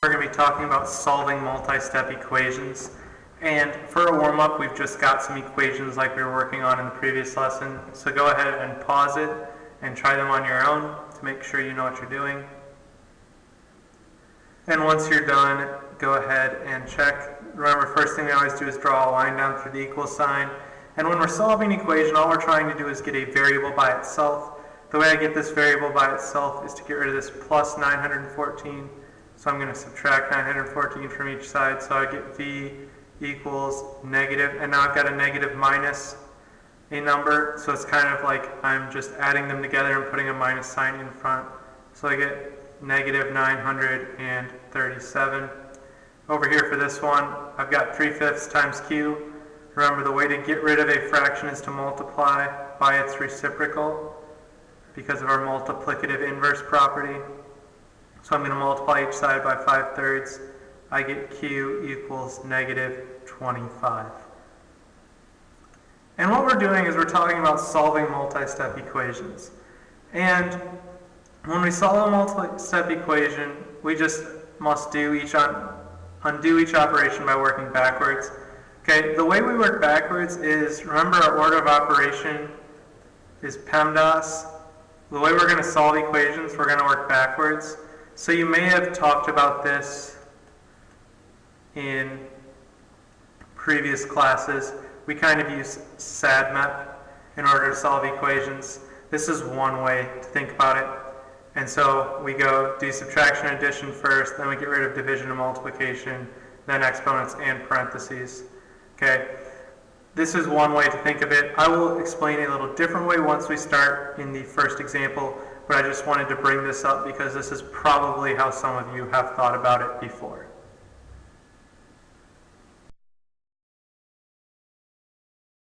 we're going to be talking about solving multi-step equations. And for a warm-up, we've just got some equations like we were working on in the previous lesson. So go ahead and pause it and try them on your own to make sure you know what you're doing. And once you're done, go ahead and check. Remember, first thing we always do is draw a line down through the equal sign. And when we're solving an equation, all we're trying to do is get a variable by itself. The way I get this variable by itself is to get rid of this plus 914. So I'm going to subtract 914 from each side. So I get v equals negative. And now I've got a negative minus a number. So it's kind of like I'm just adding them together and putting a minus sign in front. So I get negative 937. Over here for this one, I've got 3/5 times q. Remember, the way to get rid of a fraction is to multiply by its reciprocal because of our multiplicative inverse property. So I'm going to multiply each side by 5/3. I get q equals negative 25. And what we're doing is we're talking about solving multi-step equations. And when we solve a multi-step equation, we just must undo each operation by working backwards. Okay, the way we work backwards is, remember our order of operation is PEMDAS. The way we're going to solve equations, we're going to work backwards. So you may have talked about this in previous classes. We kind of use SADMEP in order to solve equations. This is one way to think about it. And so we go do subtraction and addition first, then we get rid of division and multiplication, then exponents and parentheses. Okay, this is one way to think of it. I will explain a little different way once we start in the first example, but I just wanted to bring this up because this is probably how some of you have thought about it before.